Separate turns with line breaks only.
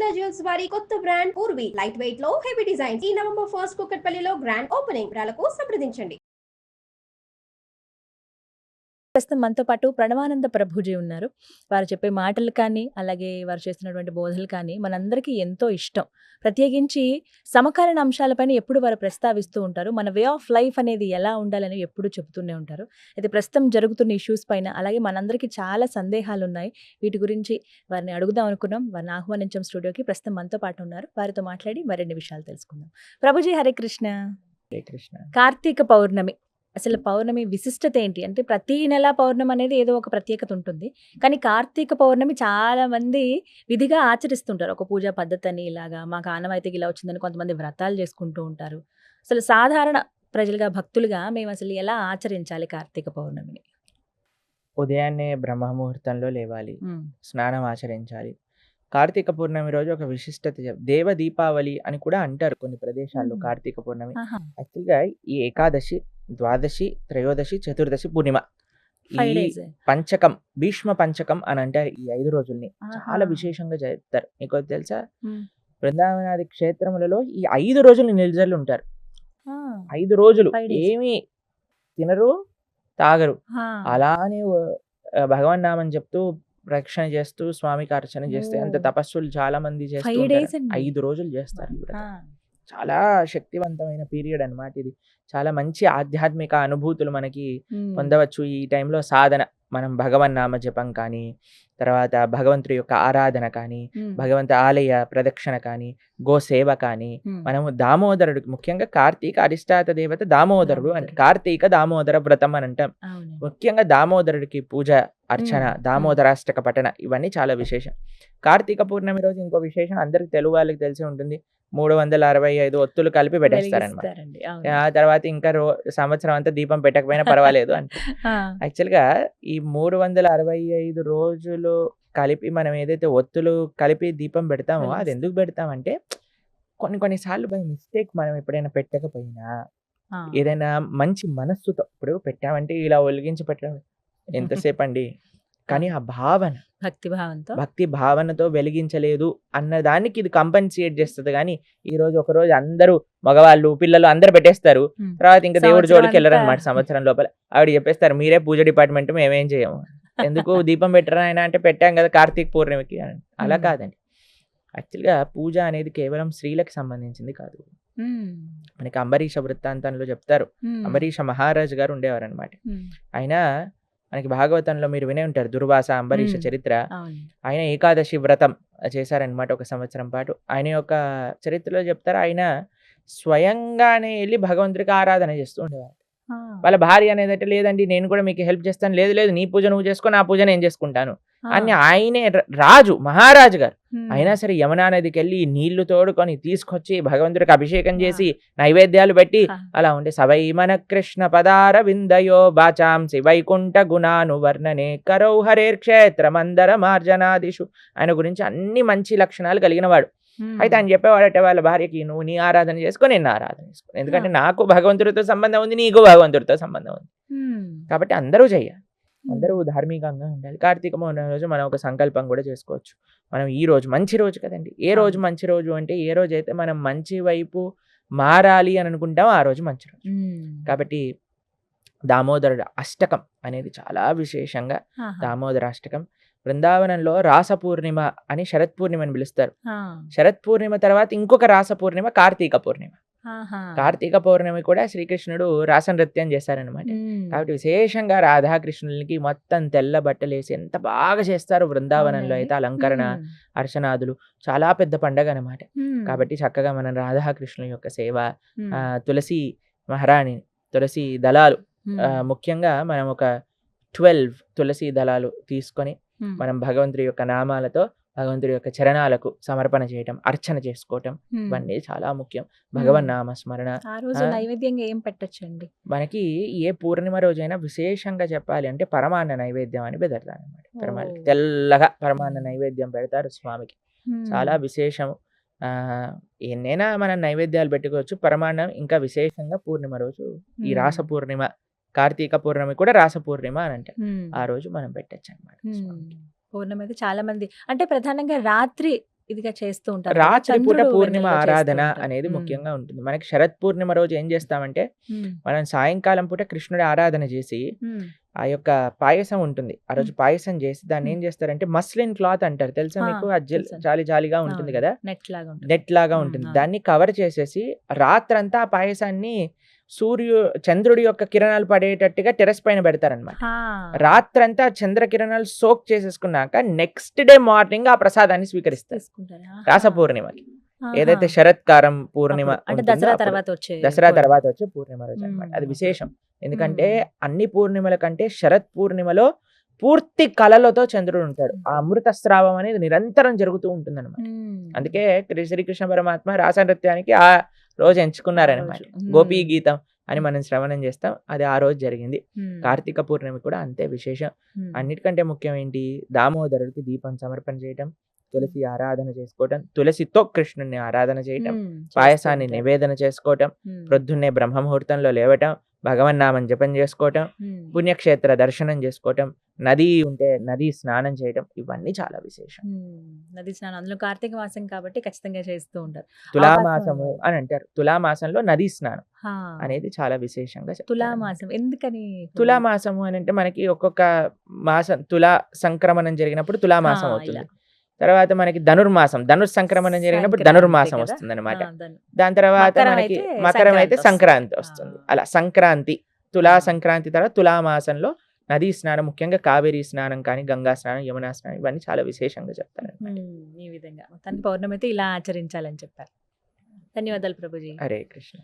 మాంగళ్య జ్యువెల్స్ వారి కొత్త బ్రాండ్ పూర్వి లైట్ వెయిట్ లో హెవీ డిజైన్స్ ఈ నవంబర్ 1 కూకట్పల్లిలో గ్రాండ్ ఓపెనింగ్ వివరాలకు సంప్రదించండి.
ప్రస్తుతం మనతో పాటు ప్రణవానంద ప్రభుజీ ఉన్నారు. వారు చెప్పే మాటలు కానీ, అలాగే వారు చేస్తున్నటువంటి బోధనలు కానీ మనందరికీ ఎంతో ఇష్టం. ప్రత్యేకించి సమకాలీన అంశాలపైన ఎప్పుడు వారు ప్రస్తావిస్తూ ఉంటారు. మన వే ఆఫ్ లైఫ్ అనేది ఎలా ఉండాలని ఎప్పుడు చెబుతూనే ఉంటారు. అయితే ప్రస్తుతం జరుగుతున్న ఇష్యూస్ పైన, అలాగే మనందరికీ చాలా సందేహాలు ఉన్నాయి. వీటి గురించి వారిని అడుగుదాం అనుకున్నాం. వారిని ఆహ్వానించాం స్టూడియోకి. ప్రస్తుతం మనతో పాటు ఉన్నారు. వారితో మాట్లాడి మరిన్ని విషయాలు తెలుసుకుందాం. ప్రభుజీ హరే కృష్ణ.
హరే కృష్ణ.
కార్తీక పౌర్ణమి, అసలు పౌర్ణమి విశిష్టత ఏంటి? అంటే ప్రతి నెల పౌర్ణమి అనేది ఏదో ఒక ప్రత్యేకత ఉంటుంది. కానీ కార్తీక పౌర్ణమి చాలా మంది విధిగా ఆచరిస్తుంటారు. ఒక పూజా పద్ధతి అని, ఇలాగా మాకు ఆనవాయితీకి ఇలా వచ్చిందని కొంతమంది వ్రతాలు చేసుకుంటూ ఉంటారు. అసలు సాధారణ ప్రజలుగా, భక్తులుగా మేము అసలు ఎలా ఆచరించాలి కార్తీక పౌర్ణమిని?
ఉదయాన్నే బ్రహ్మముహూర్తంలో లేవాలి, స్నానం ఆచరించాలి. కార్తీక పౌర్ణమి రోజు ఒక విశిష్టత దేవ దీపావళి అని కూడా అంటారు కొన్ని ప్రదేశాల్లో. కార్తీక పౌర్ణమి యాక్చువల్గా ఈ ఏకాదశి, ద్వాదశి, త్రయోదశి, చతుర్దశి, పూర్ణిమ, ఈ పంచకం, భీష్మ పంచకం అని అంటారు. ఈ 5 రోజుల్ని చాలా విశేషంగా చెప్తారు. మీకు తెలుసా, బృందావనాది క్షేత్రములలో ఈ 5 రోజులు నిల్జలు ఉంటారు. 5 రోజులు ఏమి తినరు, తాగరు, అలానే భగవన్ నామని చెప్తూ రక్షణ చేస్తూ స్వామికి అర్చన చేస్తే అంత తపస్సులు చాలా మంది చేస్తూ 5 రోజులు చేస్తారు. చాలా శక్తివంతమైన పీరియడ్ అన్నమాట ఇది. చాలా మంచి ఆధ్యాత్మిక అనుభూతులు మనకి పొందవచ్చు ఈ టైంలో. సాధన, మనం భగవన్ నామ జపం కానీ, తర్వాత భగవంతుడి యొక్క ఆరాధన కానీ, భగవంత ఆలయ ప్రదక్షిణ కానీ, గోసేవ కానీ, మనము దామోదరుడికి, ముఖ్యంగా కార్తీక అధిష్టాత దేవత దామోదరుడు అంటే కార్తీక దామోదర వ్రతం అని అంటాం. ముఖ్యంగా దామోదరుడికి పూజ, అర్చన, దామోదరాష్టక పఠన, ఇవన్నీ చాలా విశేషం. కార్తీక పౌర్ణమి రోజు ఇంకో విశేషం అందరికి తెలుగు వాళ్ళకి తెలిసి ఉంటుంది. 365 ఒత్తులు కలిపి పెట్టేస్తారనమాట. ఆ తర్వాత ఇంకా సంవత్సరం అంతా దీపం పెట్టకపోయినా పర్వాలేదు అంటే. యాక్చువల్గా ఈ 365 రోజులు కలిపి మనం ఏదైతే ఒత్తులు కలిపి దీపం పెడతామో అది ఎందుకు పెడతామంటే, కొన్నిసార్లు బై మిస్టేక్ మనం ఎప్పుడైనా పెట్టకపోయినా, ఏదైనా మంచి మనస్సుతో, ఇప్పుడు పెట్టామంటే ఇలా ఒలిగించి పెట్టడం ఎంతసేపు అండి, కానీ ఆ భావన, భక్తి భావనతో వెలిగించలేదు అన్న దానికి ఇది కంపెన్సేట్ చేస్తుంది. కానీ ఈ రోజు ఒకరోజు అందరూ మగవాళ్ళు, పిల్లలు అందరు పెట్టేస్తారు, తర్వాత ఇంకా దేవుడి జోడికి వెళ్ళరు అనమాట. సంవత్సరం లోపల ఆవిడ చెప్పేస్తారు, మీరే పూజ డిపార్ట్మెంట్, మేమేం చేయము, ఎందుకు దీపం పెట్టరా ఆయన అంటే, పెట్టాం కదా కార్తీక పౌర్ణమికి అని. అలా కాదండి. యాక్చువల్గా పూజ అనేది కేవలం స్త్రీలకు సంబంధించింది కాదు. మనకి అంబరీష వృత్తాంతంలో చెప్తారు. అంబరీష మహారాజు గారు ఉండేవారు అనమాట. ఆయన, మనకి భాగవతంలో మీరు వినే ఉంటారు దుర్వాస అంబరీష చరిత్ర. ఆయన ఏకాదశి వ్రతం చేశారనమాట ఒక సంవత్సరం పాటు. ఆయన యొక్క చరిత్రలో చెప్తారు, ఆయన స్వయంగానే వెళ్ళి భగవంతుడికి ఆరాధన చేస్తూ ఉండేవారు. వాళ్ళ భార్య అనేది అంటే, లేదండి నేను కూడా మీకు హెల్ప్ చేస్తాను, లేదు లేదు నీ పూజ నువ్వు చేసుకో, నా పూజ నేను చేసుకుంటాను అని. ఆయనే రాజు, మహారాజు గారు అయినా సరే యమునా నదికి వెళ్ళి నీళ్లు తోడుకొని తీసుకొచ్చి భగవంతుడికి అభిషేకం చేసి నైవేద్యాలు పెట్టి అలా ఉండే. సవై మన కృష్ణ పదార విందయో బాచాంసి వైకుంఠ గుణాను వర్ణనే కరౌ హరేర్ క్షేత్ర మందర మార్జనాదిషు. ఆయన గురించి అన్ని మంచి లక్షణాలు కలిగిన వాడు. అయితే ఆయన చెప్పేవాడట వాళ్ళ భార్యకి, నువ్వు నీ ఆరాధన చేసుకో, నేను ఆరాధన చేసుకో, ఎందుకంటే నాకు భగవంతుడితో సంబంధం ఉంది, నీకు భగవంతుడితో సంబంధం ఉంది, కాబట్టి అందరూ చెయ్యాలి, అందరూ ధార్మికంగా ఉండాలి. కార్తీక పౌర్ణమి రోజు మనం ఒక సంకల్పం కూడా చేసుకోవచ్చు. మనం ఈ రోజు మంచి రోజు కదండి. ఏ రోజు మంచి రోజు అంటే, ఏ రోజు అయితే మనం మంచి వైపు మారాలి అని అనుకుంటాం ఆ రోజు మంచి రోజు. కాబట్టి దామోదరుడు అష్టకం అనేది చాలా విశేషంగా, దామోదర అష్టకం. బృందావనంలో రాస పూర్ణిమ అని శరత్ పూర్ణిమని పిలుస్తారు. శరత్ పూర్ణిమ తర్వాత ఇంకొక రాస పూర్ణిమ కార్తీక పూర్ణిమ. కార్తీక పౌర్ణమి కూడా శ్రీకృష్ణుడు రాస నృత్యం చేశారనమాట. కాబట్టి విశేషంగా రాధాకృష్ణులకి మొత్తం తెల్ల బట్టలు వేసి ఎంత బాగా చేస్తారు బృందావనంలో అయితే. అలంకరణ, అర్చనాదులు చాలా పెద్ద పండగ అనమాట. కాబట్టి చక్కగా మనం రాధాకృష్ణుల యొక్క సేవ, తులసి మహారాణి, తులసి దళాలు, ముఖ్యంగా మనం ఒక 12 తులసి దళాలు తీసుకొని మనం భగవంతుడి యొక్క నామాలతో భగవంతుడి యొక్క చరణాలకు సమర్పణ చేయటం, అర్చన చేసుకోవటం, ఇవన్నీ చాలా ముఖ్యం. భగవన్ నామ స్మరణ.
నైవేద్యంగా ఏం పెట్టచ్చండి?
మనకి ఏ పూర్ణిమ రోజైనా విశేషంగా చెప్పాలి అంటే పరమాన్న నైవేద్యం అని పెడతారు అనమాట. పరమాన్నకి తెల్లగా పరమాన్న నైవేద్యం పెడతారు స్వామికి, చాలా విశేషం. ఎన్నైనా మనం నైవేద్యాలు పెట్టుకోవచ్చు. పరమాన్నం ఇంకా విశేషంగా పూర్ణిమ రోజు, ఈ రాస పూర్ణిమ, కార్తీక పౌర్ణమి కూడా రాస పూర్ణిమ అని అంటే ఆ రోజు మనం పెట్టచ్చు అనమాట.
పౌర్ణమి అయితే చాలా మంది అంటే ప్రధానంగా రాత్రి ఇదిగా చేస్తూ ఉంటారు.
రాత్రి పూట
చంద్రుడు
పూర్ణిమ
వెన్నెల్లో చేస్తూ
ఆరాధన
ఉంటారు.
అనేది ముఖ్యంగా ఉంటుంది. మనకి శరత్ పూర్ణిమ రోజు ఏం చేస్తామంటే మనం సాయంకాలం పూట కృష్ణుడి ఆరాధన చేసి ఆ యొక్క పాయసం ఉంటుంది. ఆ రోజు పాయసం చేసి దాన్ని ఏం చేస్తారంటే మస్లిన్ క్లాత్ అంటారు, తెలుసా మీకు?
తెలుసండి.
జాలి జాలిగా ఉంటుంది కదా,
నెట్ లాగా ఉంటుంది.
నెట్ లాగా ఉంటుంది. దాన్ని కవర్ చేసేసి రాత్రంతా ఆ పాయసాన్ని చంద్రుడి యొక్క కిరణాలు పడేటట్టుగా టెరెస్ పైన పెడతారనమాట. రాత్రంతా చంద్ర కిరణాలు సోక్ చేసేసుకున్నాక నెక్స్ట్ డే మార్నింగ్ ఆ ప్రసాదాన్ని స్వీకరిస్తారు రాస పూర్ణిమకి. ఏదైతే శరత్కారం పూర్ణిమ
అంటే
ఉంటుందో
దసరా
అప్పుడు,
తర్వాత వచ్చే
దసరా తర్వాత వచ్చే పూర్ణిమ రోజు అనమాట. అది విశేషం. ఎందుకంటే అన్ని పూర్ణిమల కంటే శరత్ పూర్ణిమలో పూర్తి కళలతో చంద్రుడు ఉంటాడు. ఆ అమృత స్రావం అనేది నిరంతరం జరుగుతూ ఉంటుంది అనమాట. అందుకే శ్రీకృష్ణ పరమాత్మ రాస నృత్యానికి ఆ రోజు ఎంచుకున్నారనమాట. గోపీ గీతం అని మనం శ్రవణం చేస్తాం, అది ఆ రోజు జరిగింది. కార్తీక పూర్ణిమ కూడా అంతే విశేషం. అన్నిటికంటే ముఖ్యం ఏంటి? దామోదరుడికి దీపం సమర్పణ చేయటం, తులసి ఆరాధన చేసుకోవటం, తులసితో కృష్ణుని ఆరాధన చేయటం, పాయసాన్ని నివేదన చేసుకోవటం, ప్రొద్దున్నే బ్రహ్మముహూర్తంలో లేవటం, భగవన్నామం జపం చేసుకోవటం, పుణ్యక్షేత్ర దర్శనం చేసుకోవటం, నది ఉంటే నది స్నానం చేయటం, ఇవన్నీ చాలా విశేషం.
నది స్నానం అందులో కార్తీక మాసం కాబట్టి ఖచ్చితంగా చేస్తూ ఉంటారు.
తులామాసము అని అంటారు. తులామాసంలో నదీ స్నానం అనేది చాలా విశేషంగా చెప్తారు.
తులామాసం ఎందుకని?
తులామాసము అని అంటే మనకి ఒక్కొక్క మాసం తులా సంక్రమణం జరిగినప్పుడు తులామాసం అవుతుంది. తర్వాత మనకి ధనుర్మాసం, సంక్రమణం జరిగినప్పుడు ధనుర్మాసం వస్తుంది అనమాట. దాని తర్వాత మనకి మకరం అయితే సంక్రాంతి వస్తుంది. అలా సంక్రాంతి, తులా సంక్రాంతి తర్వాత తులామాసంలో నదీ స్నానం, ముఖ్యంగా కావేరీ స్నానం కానీ, గంగా స్నానం, యమునా స్నానం, ఇవన్నీ చాలా విశేషంగా చెప్తారు.
ఈ విధంగా మొత్తానికి పౌర్ణమి అయితే ఇలా ఆచరించాలని చెప్పారు. ధన్యవాదాలు ప్రభుజీ.
హరే కృష్ణ.